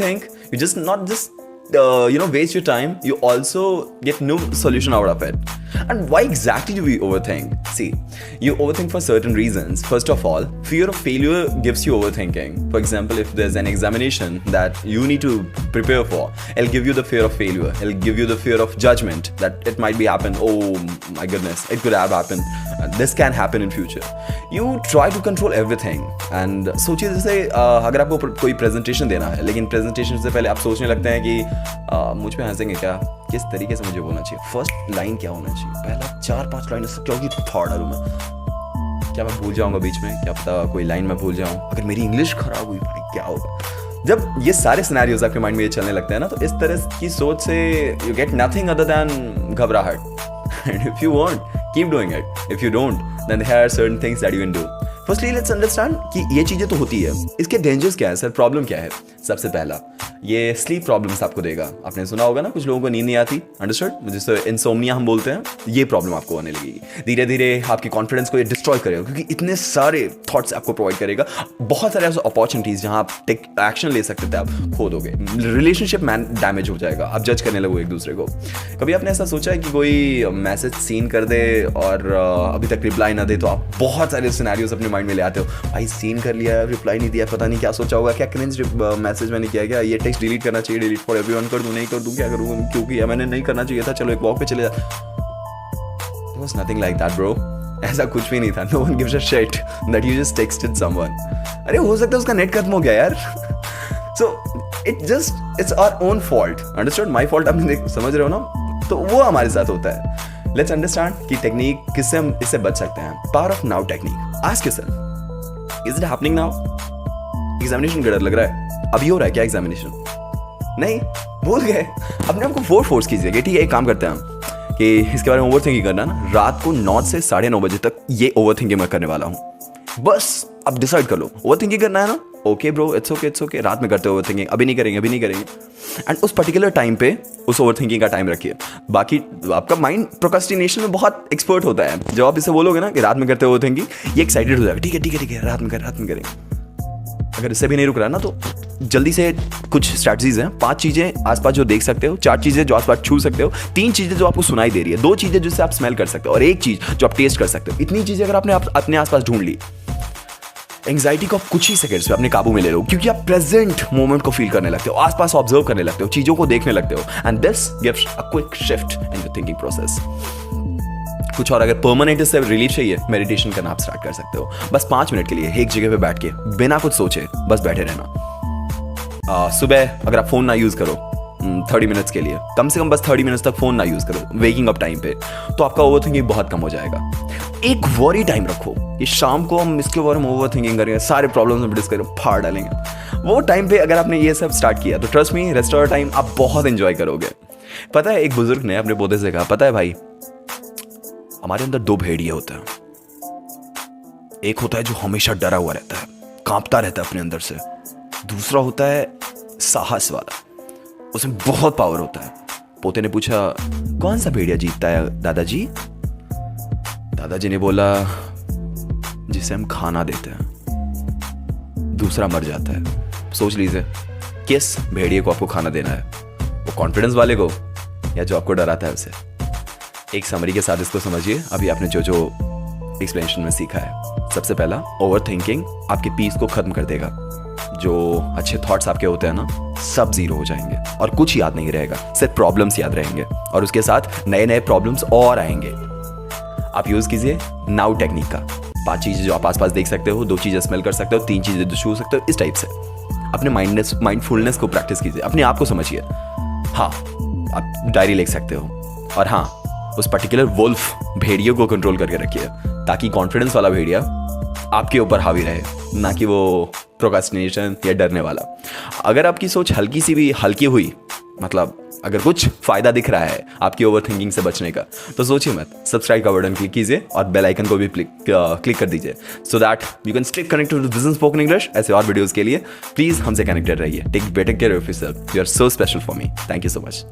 think you just not just waste your time, you also get no solution out of it. And why exactly do we overthink? See, you overthink for certain reasons. First of all, fear of failure gives you overthinking. For example, if there's an examination that you need to prepare for, it'll give you the fear of failure. It'll give you the fear of judgment that it might be happen. Oh my goodness, it could have happened. This can happen in future. You try to control everything. And सोचिए जैसे अगर आपको कोई presentation देना है, लेकिन presentation से पहले आप सोचने लगते हैं कि मुझ पे हंसेंगे क्या, किस तरीके से मुझे बोलना चाहिए, फर्स्ट लाइन क्या होना चाहिए, पहला 4-5 लाइन से क्योंकि थॉट डालूँ मैं, क्या मैं भूल जाऊँगा बीच में, क्या पता कोई लाइन मैं भूल जाऊँ, अगर मेरी इंग्लिश खराब हुई भाई क्या होगा। जब ये सारे सिनेरियोज आपके माइंड में ये चलने लगते हैं ना, तो इस तरह की सोच से you get nothing other than घबराहट। And if you want, keep doing it. If you don't, then there are certain things that you can do. Firstly let's understand कि ये चीज़ें तो होती है, इसके डेंजर्स क्या है सर, प्रॉब्लम क्या है। सबसे पहला, ये स्लीप प्रॉब्लम्स आपको देगा। आपने सुना होगा ना, कुछ लोगों को नींद नहीं आती, अंडरस्टूड, जिसे इंसोम्निया हम बोलते हैं, ये प्रॉब्लम आपको होने लगेगी। धीरे धीरे आपकी कॉन्फिडेंस को ये डिस्ट्रॉय करेगा, क्योंकि इतने सारे थॉट्स आपको प्रोवाइड करेगा, बहुत सारे ऐसे अपॉर्चुनिटीज जहां आप टेक एक्शन ले सकते थे, आप खो दोगे। रिलेशनशिप डैमेज हो जाएगा, आप जज करने लगो एक दूसरे को। कभी आपने ऐसा सोचा है कि कोई मैसेज सीन कर दे और अभी तक रिप्लाई ना दे, तो आप बहुत सारे सिनेरियोज अपने माइंड में ले आते हो, भाई सीन कर लिया, रिप्लाई नहीं दिया, पता नहीं क्या सोचा होगा, क्या क्रिंज मैसेज मैंने किया, क्या ये टेक्स्ट डिलीट करना चाहिए, डिलीट फॉर एवरीवन कर दूं, नहीं कर दूं, क्या करूं, क्योंकि मैंने नहीं करना चाहिए था, चलो एक वॉक पे चले जा। It was nothing like that, bro. ऐसा कुछ भी नहीं था। No one gives a shit that you just texted someone. अरे हो सकता है उसका नेट खत्म हो गया यार। So it's our own fault. Understood? My fault, आप समझ रहे हो ना? तो वो हमारे साथ होता है। Let's understand कि टेक्निक किससे हम इससे बच सकते हैं। Power of now technique. Ask yourself, is it happening now? Examination गड़र लग रहा है, अभी हो रहा है क्या एग्जामिनेशन? नहीं, भूल गए। अपने आपको फोर्स कीजिए कि ठीक है, एक काम करते हैं हम कि इसके बारे में ओवर थिंकिंग करना ना, रात को 9 से 9:30 बजे तक ये ओवर थिंकिंग मैं करने वाला हूँ। बस अब डिसाइड कर लो, ओवर थिंकिंग करना है ना, ओके ब्रो, इट्स ओके, रात में करते हो ओवर थिंकिंग, अभी नहीं करेंगे। एंड उस पर्टिकुलर टाइम पे उस ओवर थिंकिंग का टाइम रखिए। बाकी आपका माइंड प्रोक्रास्टिनेशन में बहुत एक्सपर्ट होता है। जब आप इसे बोलोगे ना कि रात में करते हो ओवर थिंकिंग, ये एक्साइटेड हो जाएगा, ठीक है, रात में करेंगे। अगर इससे भी नहीं रुक रहा ना, तो जल्दी से कुछ स्ट्रैटेजीज हैं। 5 चीजें आसपास जो देख सकते हो, 4 चीजें जो आसपास छू सकते हो, 3 चीजें जो आपको सुनाई दे रही है, 2 चीजें जिससे आप स्मेल कर सकते हो, और 1 चीज जो आप टेस्ट कर सकते हो। इतनी चीजें अगर आपने अपने आसपास ढूंढ ली, एंग्जाइटी को आप कुछ ही सेकंड्स में अपने काबू में ले लो, क्योंकि आप प्रेजेंट मोमेंट को फील करने लगते हो, आसपास ऑब्जर्व करने लगते हो, चीजों को देखने लगते हो, and this gives a quick shift in the thinking process. कुछ और अगर परमानेंट इससे रिलीफ चाहिए, मेडिटेशन करना आप स्टार्ट कर सकते हो। बस 5 मिनट के लिए एक जगह पे बैठ के बिना कुछ सोचे बस बैठे रहना। सुबह अगर आप फोन ना यूज करो 30 मिनट्स के लिए, कम से कम बस 30 मिनट्स तक फोन ना यूज करो वेकिंग अप टाइम पे, तो आपका ओवर थिंकिंग बहुत कम हो जाएगा। एक वॉरी टाइम रखो कि शाम को हम इसके बारे में ओवर थिंकिंग करेंगे, सारे प्रॉब्लम्स हम डिस्कस करेंगे, फाड़ डालेंगे। वो टाइम पे अगर आपने ये सब स्टार्ट किया, तो trust me, rest of the time आप बहुत एंजॉय करोगे। पता है, एक बुजुर्ग ने अपने पोते से कहा, पता है भाई, हमारे अंदर 2 भेड़िए होते हैं। एक होता है जो हमेशा डरा हुआ रहता है, कांपता रहता है अपने अंदर से। दूसरा होता है साहस वाला, उसमें बहुत पावर होता है। पोते ने पूछा, कौन सा भेड़िया जीतता है दादाजी? दादाजी ने बोला, जिसे हम खाना देते हैं। दूसरा मर जाता है। सोच लीजिए, किस भेड़िए को आपको खाना देना है, वो कॉन्फिडेंस वाले को या जो आपको डराता है उसे? एक समरी के साथ इसको समझिए। अभी आपने जो एक्सप्लेनेशन में सीखा है, सबसे पहला, ओवर थिंकिंग आपके पीस को खत्म कर देगा। जो अच्छे थॉट्स आपके होते हैं ना, सब जीरो हो जाएंगे और कुछ याद नहीं रहेगा, सिर्फ प्रॉब्लम्स याद रहेंगे, और उसके साथ नए प्रॉब्लम्स और आएंगे। आप यूज कीजिए नाउ टेक्निक का। 5 चीजें जो आप आसपास देख सकते हो, 2 चीजें स्मेल कर सकते हो, 3 चीजें जो छू सकते हो, इस टाइप से अपने माइंडफुलनेस को प्रैक्टिस कीजिए, अपने आप को समझिए। हाँ, आप डायरी लिख सकते हो, और हाँ, उस पर्टिकुलर वुल्फ भेड़ियों को कंट्रोल करके रखिए, ताकि कॉन्फिडेंस वाला भेड़िया आपके ऊपर हावी रहे, ना कि वो प्रोक्रास्टिनेशन या डरने वाला। अगर आपकी सोच हल्की सी भी हल्की हुई, मतलब अगर कुछ फायदा दिख रहा है आपकी ओवर थिंकिंग से बचने का, तो सोचिए मत, सब्सक्राइब का बटन क्लिक कीजिए और बेल आइकन को भी क्लिक कर दीजिए, so that you can stay connected with business spoken English. ऐसे और वीडियोस के लिए प्लीज हमसे कनेक्टेड रहिए। Take better care of yourself, you are so special for me. Thank you so much.